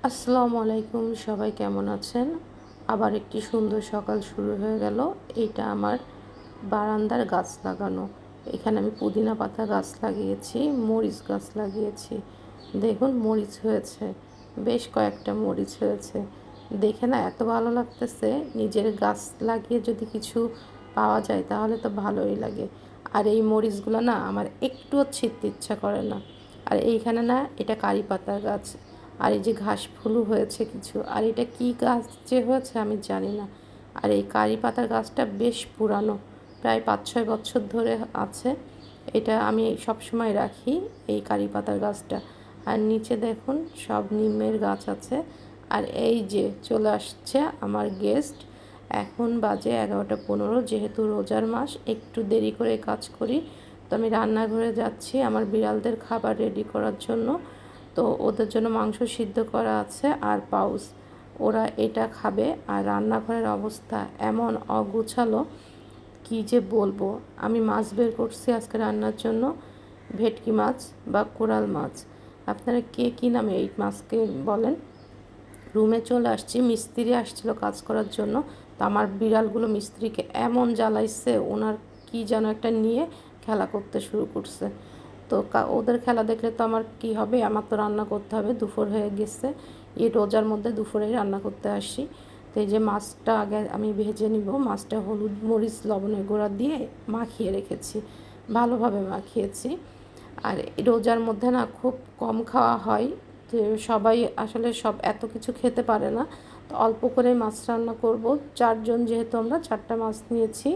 আসসালামু আলাইকুম, সবাই কেমন আছেন? আবার একটি সুন্দর সকাল শুরু হয়ে গেল। এইটা আমার বারান্দার গাছ লাগানো। এখানে আমি পুদিনা পাতা গাছ লাগিয়েছি, মরিচ গাছ লাগিয়েছি। দেখুন মরিচ হয়েছে, বেশ কয়েকটা মরিচ হয়েছে। দেখে না এত ভালো লাগতেছে, নিজের গাছ লাগিয়ে যদি কিছু পাওয়া যায় তাহলে তো ভালোই লাগে। আর এই মরিচগুলো না আমার একটুও ছিঁড়তে ইচ্ছা করে না। আর এইখানে না এটা কারি পাতার গাছ। আর এই যে ঘাস ফুলও হয়েছে কিছু। আর এটা কি গাছ যে হয়েছে আমি জানি না। আর এই কারি পাতার গাছটা বেশ পুরানো, প্রায় 5-6 বছর ধরে আছে। এটা আমি সব সময় রাখি, এই কারি পাতার গাছটা। আর নিচে দেখুন সব নিমের গাছ আছে। আর এই যে চলে আসছে আমার গেস্ট। এখন বাজে 11টা 15, যেহেতু রোজার মাস একটু দেরি করে কাজ করি। তো আমি রান্নাঘরে যাচ্ছি আমার বিড়ালদের খাবার রেডি করার জন্য। তো ওদের জন্য মাংস সিদ্ধ করা আছে আর পাউস, ওরা এটা খাবে। আর রান্নাঘরের অবস্থা এমন অগোছালো কি যে বলবো। আমি মাছ বের করছি আজকে রান্নার জন্য, ভেটকি মাছ বা কোরাল মাছ, আপনারা কে কী নামে এই মাছকে বলেন। রুমে চলে আসছি, মিস্ত্রি আসছিল কাজ করার জন্য। তো আমার বিড়ালগুলো মিস্ত্রিকে এমন জ্বালাইছে, ওনার কি যেন একটা নিয়ে খেলা করতে শুরু করছে। তো ওদের খেলা দেখলে তো আমার কি হবে, আমার তো রান্না করতে হবে। দুপুর হয়ে গেছে, এই রোজার মধ্যে দুপুরেই রান্না করতে আসি। তো এই যে মাছটা আগে আমি ভেজে নিব। মাছটা হলুদ মরিচ লবণের গুঁড়া দিয়ে মাখিয়ে রেখেছি, ভালোভাবে মাখিয়েছি। আর রোজার মধ্যে না খুব কম খাওয়া হয়, যে সবাই আসলে সব এত কিছু খেতে পারে না। তো অল্প করে মাছ রান্না করব, 4 জন যেহেতু আমরা 4টা মাছ নিয়েছি।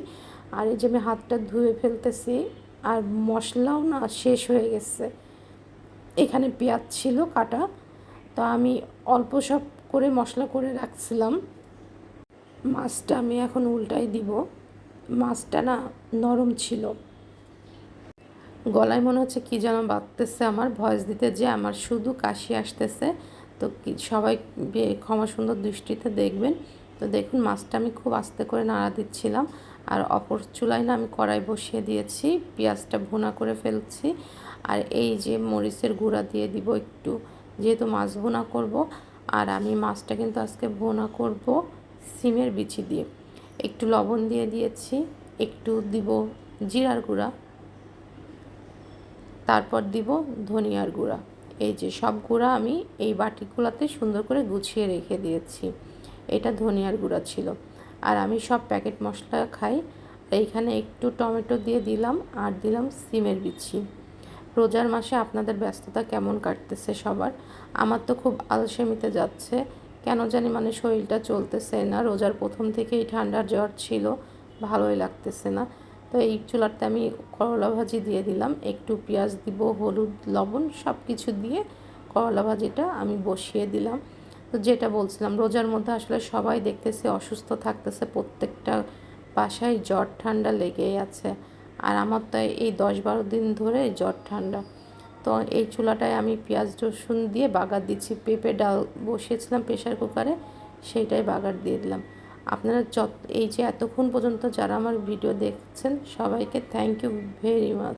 আর এই যে আমি হাতটা ধুয়ে ফেলতেছি। আর মশলাও না শেষ হয়ে গেছে, এখানে পেঁয়াজ ছিল কাটা। তো আমি অল্প সব করে মশলা করে রাখছিলাম। মাছটা আমি এখন উল্টাই দিব। মাছটা না নরম ছিল, গলায় মনে হচ্ছে কী যেন বাজতেছে। আমার ভয়েস দিতে যে আমার শুধু কাশি আসতেছে। তো সবাই ক্ষমা সুন্দর দৃষ্টিতে দেখবেন। তো দেখুন মাছটা আমি খুব আস্তে করে নাড়া দিচ্ছিলাম। আর অপর চুলায় না আমি কড়াই বসিয়ে দিয়েছি, পেঁয়াজটা ভুনা করে ফেলছি। আর এই যে মরিচের গুঁড়া দিয়ে দিব একটু, যেহেতু মাছ ভুনা করব। আর আমি মাছটা কিন্তু আজকে ভুনা করব সিমের বিচি দিয়ে। একটু লবণ দিয়ে দিয়েছি, একটু দিব জিরার গুঁড়া, তারপর দিব ধনিয়ার গুঁড়া। এই যে সব গুঁড়া আমি এই বাটিগুলোতে সুন্দর করে গুছিয়ে রেখে দিয়েছি। এটা ধনিয়ার গুঁড়া ছিল। আর আমি সব প্যাকেট মশলা খাই। এইখানে একটু টমেটো দিয়ে দিলাম আর দিলাম সিমের বিচি। রোজার মাসে আপনাদের ব্যস্ততা কেমন কাটতেছে সবার? আমার তো খুব আলসেমিতে যাচ্ছে, কেন জানি মানে শরীরটা চলতেছে না। রোজার প্রথম থেকেই ঠান্ডার জ্বর ছিল, ভালোই লাগতেছে না। তো এই চুলাতে আমি করলা ভাজি দিয়ে দিলাম, একটু পেঁয়াজ দিব, হলুদ লবণ সব কিছু দিয়ে করলা ভাজিটা আমি বসিয়ে দিলাম। তো যেটা বলছিলাম, রোজার মধ্যে আসলে সবাই দেখতেছি অসুস্থ থাকতেছে, প্রত্যেকটা বাসায় জ্বর ঠান্ডা লেগেই আছে। আর আমার তো এই 10-12 দিন ধরে জ্বর ঠান্ডা। তো এই চুলাটায় আমি পেঁয়াজ রসুন দিয়ে বাগার দিচ্ছি। পেঁপে ডাল বসিয়েছিলাম প্রেশার কুকারে, সেইটাই বাগার দিয়ে দিলাম। আপনারা এই যে এতক্ষণ পর্যন্ত যারা আমার ভিডিও দেখছেন সবাইকে থ্যাংক ইউ ভেরি মাচ।